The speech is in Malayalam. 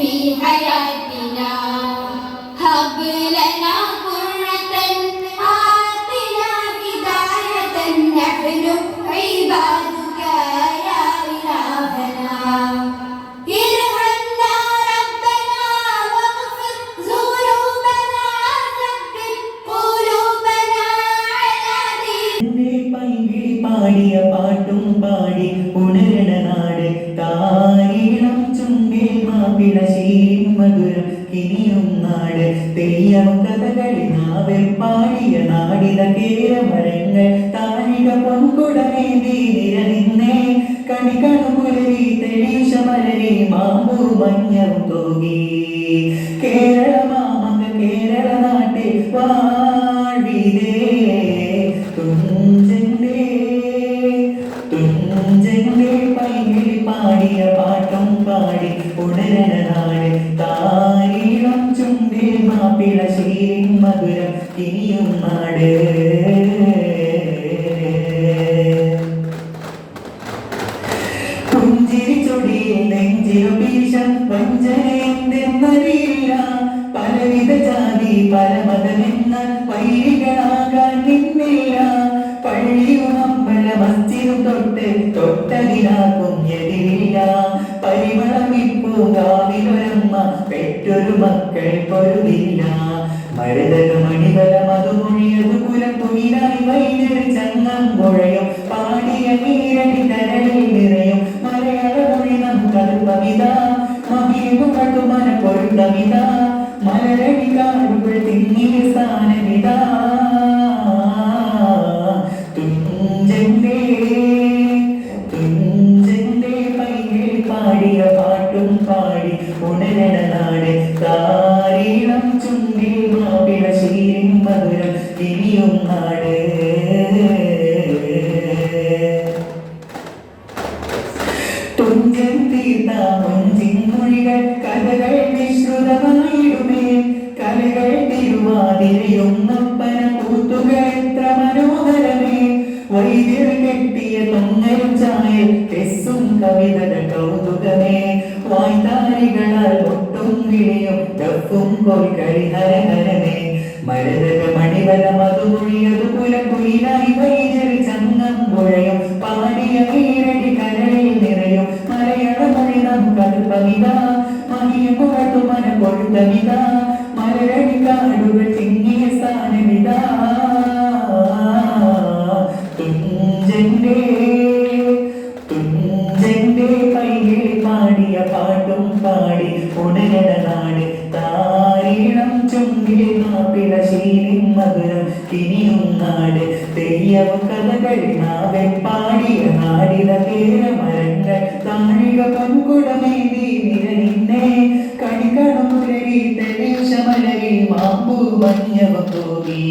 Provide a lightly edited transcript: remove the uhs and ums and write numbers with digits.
في حياتنا هب لنا قرة آتنا هداية نحن عبادك يا إلهنا ارحمنا ربنا واغفر ذنوبنا ثبت قلوبنا على دينك പാടിയ പാട്ടും പാടി ഉണരണ നാട് താരീണം ചുണ്ടിൽ മാപ്പിള ശീലിൻ മധുരം കിനിയും നാട് തെയ്യം കഥകളി നാവിൽ പാടിയ നാടിത കേരമരങ്ങൾ താരിക പൊൻകുടമേന്തി നിരനിന്നേ കണികണു പുലരി തെളിച്ച മലരി മാമ്പൂ മഞ്ഞം തോകി കേരള മാമക കേരള നാട്ടിൽ വാഴ്വിതേ തുഞ്ചന്റെ പൈകിളി പാടിയ പാട്ടും പാടി ഉണരണ നാട് താരീളം ചുണ്ടിൽ മാപ്പിള ശീലിൻ മധുരം കിനിയും നാട് പുഞ്ചിരി ചൊടിയിൽ നെഞ്ചിലും ഭീഷം വഞ്ചനയെന്തെന്നറിയില്ല പലവിധ ജാതി പല മതമെന്ന വൈരികളാകാൻ നിന്നില്ല പള്ളിയും അമ്പല മസ്ജിദും തൊട്ടതിനാക്കും എതിരില്ല പരിമളം ഇപ്പൂങ്കാവിലൊരമ്മ പെറ്റൊരു മക്കൾ പൊരുതില്ല മരുതക മണിവല മധുമൊഴിയതു കുലം തുയിലായി വൈദ്യൊരു ചങ്ങം പുഴയും പാടിയ നീരടി കരളിൽ നിറയും മലയാള മൊഴി നമുക്കൽപ്പമിത മഹിമുകട്ടു മന പൊരുത്തമിത മലരടി കാടുകൾ തിങ്ങിയ സ്ഥാനമിത തുഞ്ചന്റെ പൈകിൽ പാടിയ പാട്ടും പാടി ഉണരണ നാട് താരീളം ചുണ്ടിൽ മാപ്പിള ശീലിൻ മധുരം കിനിയും നാട് തുഞ്ചൻ തീർത്ത മൊഞ്ചിൻ മൊഴികൾ കഥകൾ വിശ്രുതമായിടുമേ കലകൾ തിരുവാതിരയും നൊപ്പന കൂത്തുകൾ എത്ര മനോഹരമേ വൈദ്യർ കെട്ടിയ തൊങ്ങലും ചായൽ കെസ്സും കവിതകൾ കൗതുകമേ വായ്ത്താരികളാൽ ഒട്ടും വിളിയും ഡഫും കോൽക്കളി ഹരഹരമേ മരതക മണിവല മധുമൊഴിയതു കുലകുയിലായി വൈദ്യർ ചങ്ങം പുഴയും പാടിയ ഈരടി കരളിൽ നിറയും മലയാള മൊഴി നമുക്കൽപ്പമിത മഹിമുകട്ടു മന പൊഴുത്തമിത മലരടി കാടുകൾ തിങ്ങിയ സ്ഥാനമിത തുഞ്ചന്റെ പൈകിൽ പാടിയ പാട്ടും പാടി ഉണരണ നാട് താരീളം ചുണ്ടിൽ മാപ്പിള ശീലിൻ മധുരം കിനിയും നാട് തെയ്യവും കഥകളി നാവൻ പാടിയ നാടിത കേരമരങ്ങൾ താഴിക പൊൻകുടമേന്തി നിരനിന്നേ കണികണു പുലരി തെളിച്ച മലരി മാമ്പൂ മഞ്ഞവ തോകി